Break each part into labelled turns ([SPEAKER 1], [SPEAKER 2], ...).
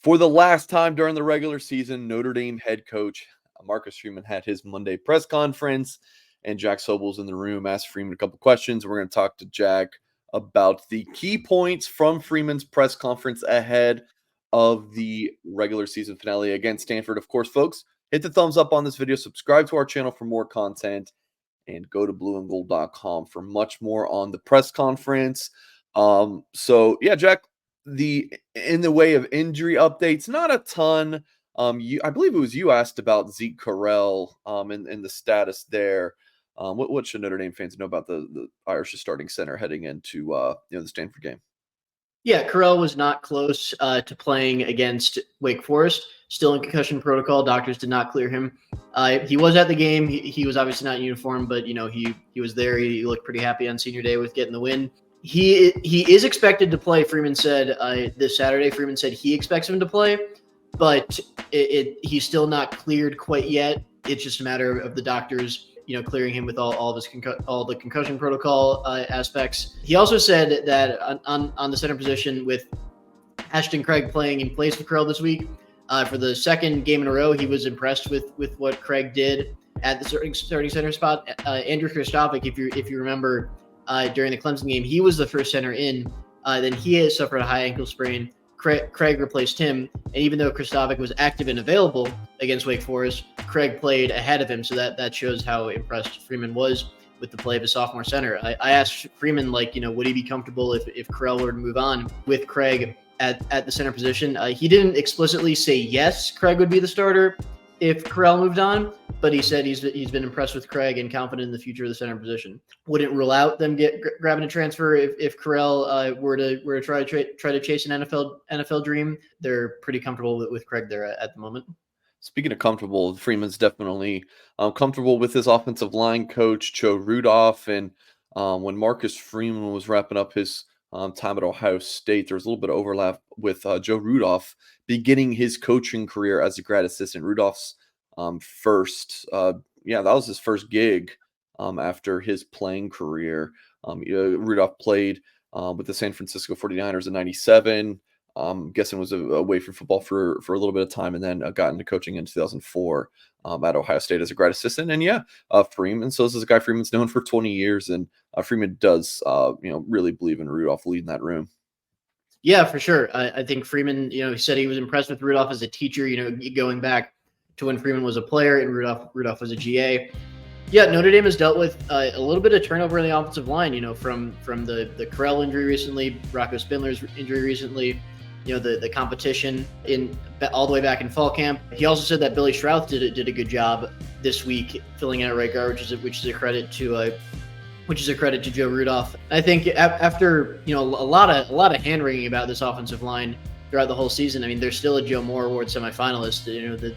[SPEAKER 1] For the last time during the regular season, Notre Dame head coach Marcus Freeman had his Monday press conference, and Jack Sobel's in the room. Asked Freeman a couple questions. We're going to talk to Jack about the key points from Freeman's press conference ahead of the regular season finale against Stanford. Of course, folks, hit the thumbs up on this video, subscribe to our channel for more content, and go to blueandgold.com for much more on the press conference. Jack, in the way of injury updates, not a ton. I believe it was you asked about Zeke Correll, and the status there. What should Notre Dame fans know about the Irish starting center heading into the Stanford game?
[SPEAKER 2] Yeah, Correll was not close to playing against Wake Forest. Still in concussion protocol. Doctors did not clear him. He was at the game. He was obviously not in uniform, but he was there. He looked pretty happy on senior day with getting the win. He is expected to play. Freeman said this Saturday. Freeman said he expects him to play, but he's still not cleared quite yet. It's just a matter of the doctors, clearing him with all the concussion protocol aspects. He also said that on the center position, with Ashton Craig playing in place of Correll this week for the second game in a row, he was impressed with what Craig did at the starting center spot. Andrew Kristofic, if you remember, during the Clemson game, he was the first center in. Then he had suffered a high ankle sprain. Craig replaced him, and even though Kristofic was active and available against Wake Forest, Craig played ahead of him, so that shows how impressed Freeman was with the play of his sophomore center. I asked Freeman, would he be comfortable if Correll were to move on with Craig at the center position? He didn't explicitly say yes, Craig would be the starter if Correll moved on, but he said he's been impressed with Craig and confident in the future of the center position. Wouldn't rule out them grabbing a transfer if Correll were to try to chase an NFL dream. They're pretty comfortable with Craig there at the moment.
[SPEAKER 1] Speaking of comfortable, Freeman's definitely comfortable with his offensive line coach, Joe Rudolph. And when Marcus Freeman was wrapping up his time at Ohio State, there was a little bit of overlap with Joe Rudolph beginning his coaching career as a grad assistant. Rudolph's that was his first gig after his playing career. Rudolph played with the San Francisco 49ers in 97. Guessing was away from football for a little bit of time, and then got into coaching in 2004 at Ohio State as a grad assistant. And Freeman. So this is a guy Freeman's known for 20 years, and Freeman does really believe in Rudolph leading that room.
[SPEAKER 2] Yeah, for sure. I think Freeman, he said he was impressed with Rudolph as a teacher. Going back to when Freeman was a player and Rudolph was a GA. Yeah, Notre Dame has dealt with a little bit of turnover in the offensive line. From the Correll injury recently, Rocco Spindler's injury recently. The competition all the way back in fall camp. He also said that Billy Schrauth did a good job this week filling in at right guard, which is a credit to Joe Rudolph. I think after a lot of hand wringing about this offensive line throughout the whole season, I mean, there's still a Joe Moore Award semifinalist.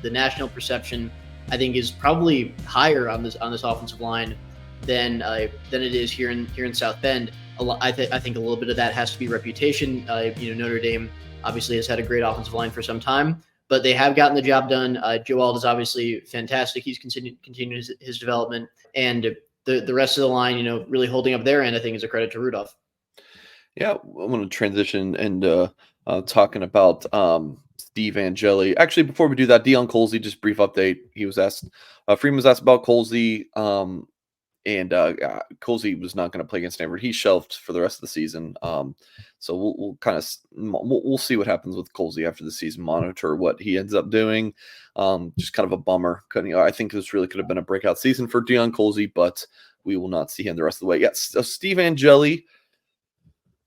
[SPEAKER 2] The national perception, I think, is probably higher on this offensive line than it is here in South Bend. I think a little bit of that has to be reputation. Notre Dame obviously has had a great offensive line for some time, but they have gotten the job done. Joe Alt is obviously fantastic. He's continued his development, and the rest of the line, really holding up their end, I think, is a credit to Rudolph.
[SPEAKER 1] Yeah, I want to transition and talking about Steve Angeli. Actually, before we do that, Deion Colzie, just brief update. He was asked, Freeman was asked about Colzie, and Colzie was not going to play against Stanford. He's shelved for the rest of the season. So we'll see what happens with Colzie after the season. Monitor what he ends up doing. Just kind of a bummer. I think this really could have been a breakout season for Deion Colzie, but we will not see him the rest of the way. Yes, so Steve Angeli.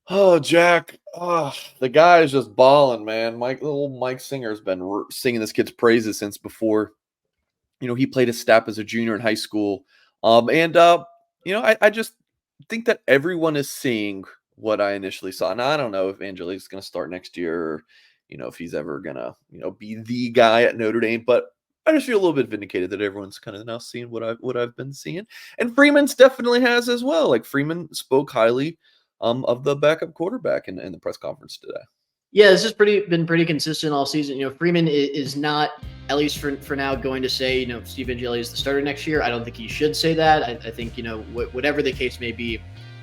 [SPEAKER 1] Oh, Jack. Oh, the guy is just balling, man. Little Mike Singer's been singing this kid's praises since before. He played a step as a junior in high school. I just think that everyone is seeing what I initially saw. Now, I don't know if Angeli's going to start next year, or, if he's ever going to, be the guy at Notre Dame, but I just feel a little bit vindicated that everyone's kind of now seeing what I've been seeing. And Freeman's definitely has as well. Like, Freeman spoke highly of the backup quarterback in the press conference today.
[SPEAKER 2] Yeah, this has been pretty consistent all season. Freeman is not, at least for now, going to say, Steve Angeli is the starter next year. I don't think he should say that. I think, whatever the case may be,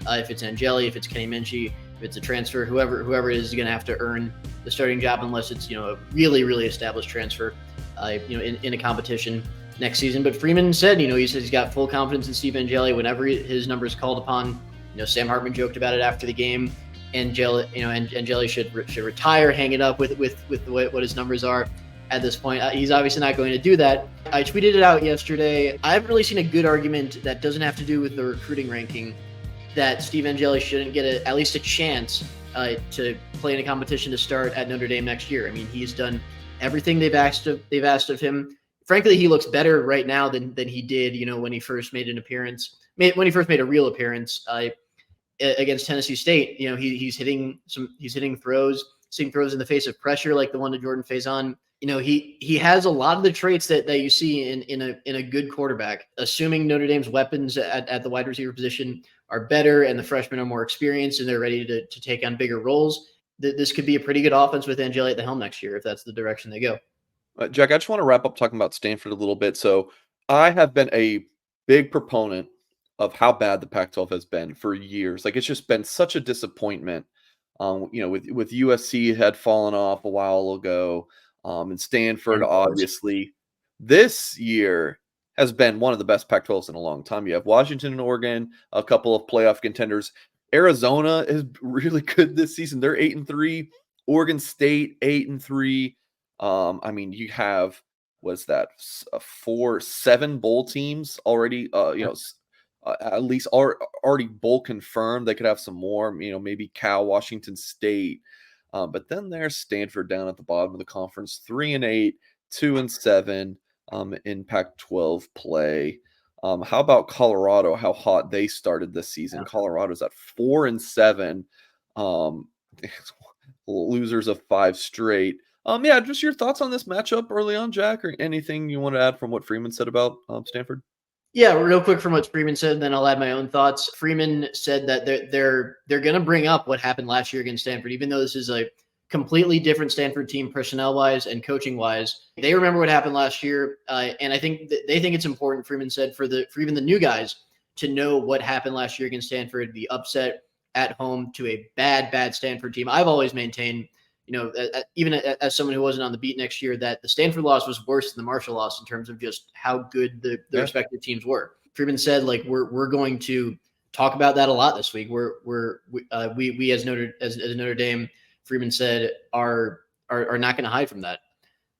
[SPEAKER 2] if it's Angeli, if it's Kenny Minchey, if it's a transfer, whoever it is going to have to earn the starting job unless it's, a really, really established transfer, in a competition next season. But Freeman said, he says he's got full confidence in Steve Angeli whenever his number is called upon. Sam Hartman joked about it after the game. Angeli should retire, hang it up with what his numbers are at this point. He's obviously not going to do that. I tweeted it out yesterday. I haven't really seen a good argument that doesn't have to do with the recruiting ranking that Steve Angeli shouldn't get at least a chance to play in a competition to start at Notre Dame next year. I mean, he's done everything they've asked of him. Frankly, he looks better right now than he did, when he first made an appearance, when he first made a real appearance against Tennessee State. He's hitting throws, seeing throws in the face of pressure like the one to Jordan Faison. He has a lot of the traits that you see in a good quarterback. Assuming Notre Dame's weapons at the wide receiver position are better and the freshmen are more experienced and they're ready to take on bigger roles, this could be a pretty good offense with Angeli at the helm next year if that's the direction they go.
[SPEAKER 1] Jack, I just want to wrap up talking about Stanford a little bit. So I have been a big proponent of how bad the Pac-12 has been for years. Like, it's just been such a disappointment. With USC had fallen off a while ago, and Stanford, obviously. This year has been one of the best Pac-12s in a long time. You have Washington and Oregon, a couple of playoff contenders. Arizona is really good this season. They're 8-3. Oregon State 8-3. You have, what's that? 7 bowl teams already. At least already bowl confirmed. They could have some more. Maybe Cal, Washington State. But then there's Stanford down at the bottom of the conference, 3-8, 2-7 in Pac-12 play. How about Colorado? How hot they started this season? Yeah. Colorado's at 4-7, losers of 5 straight. Just your thoughts on this matchup early on, Jack, or anything you want to add from what Freeman said about Stanford?
[SPEAKER 2] Yeah, real quick from what Freeman said, then I'll add my own thoughts. Freeman said that they're going to bring up what happened last year against Stanford, even though this is a completely different Stanford team personnel-wise and coaching-wise. They remember what happened last year, and I think they think it's important, Freeman said, for even the new guys to know what happened last year against Stanford, the upset at home to a bad Stanford team. I've always maintained, even as someone who wasn't on the beat next year, that the Stanford loss was worse than the Marshall loss in terms of just how good the respective teams were. Freeman said, we're going to talk about that a lot this week. We as Notre Dame, Freeman said, are not going to hide from that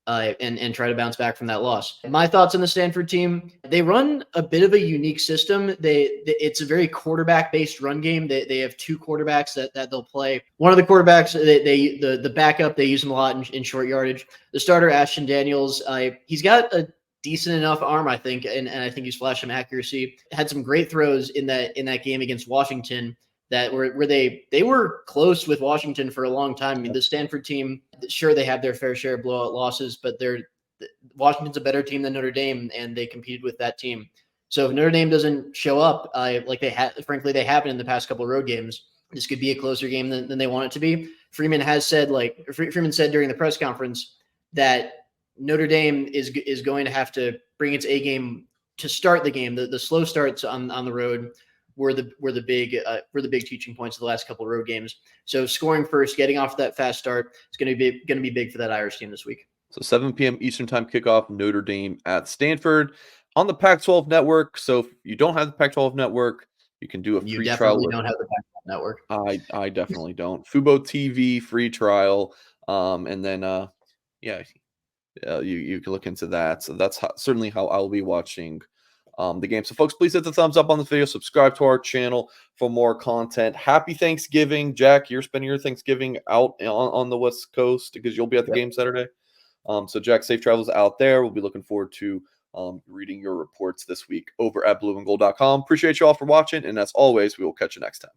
[SPEAKER 2] and try to bounce back from that loss. My thoughts on the Stanford team: they run a bit of a unique system. It's a very quarterback-based run game. They have 2 quarterbacks that they'll play. One of the quarterbacks, the backup, they use him a lot in short yardage. The starter, Ashton Daniels, he's got a decent enough arm, I think, and I think he's flashed some accuracy. Had some great throws in that game against Washington that where they were close with Washington for a long time. I mean, the Stanford team, sure, they have their fair share of blowout losses, but Washington's a better team than Notre Dame, and they competed with that team. So if Notre Dame doesn't show up, like they haven't in the past couple of road games, this could be a closer game than they want it to be. Freeman said during the press conference that Notre Dame is going to have to bring its A game to start the game. The slow starts on the road were the big teaching points of the last couple of road games. So scoring first, getting off that fast start is going to be big for that Irish team this week.
[SPEAKER 1] So 7 p.m. Eastern time kickoff, Notre Dame at Stanford on the Pac-12 network. So if you don't have the Pac-12 network, you can do a free trial.
[SPEAKER 2] You definitely don't have the Pac-12 network.
[SPEAKER 1] I definitely don't. Fubo TV free trial, and then you can look into that. So that's certainly how I'll be watching the game. So folks, please hit the thumbs up on this video, subscribe to our channel for more content. Happy Thanksgiving. Jack, you're spending your Thanksgiving out on the West Coast because you'll be at the game Saturday. So Jack, safe travels out there. We'll be looking forward to reading your reports this week over at blueandgold.com. Appreciate you all for watching, and as always, we will catch you next time.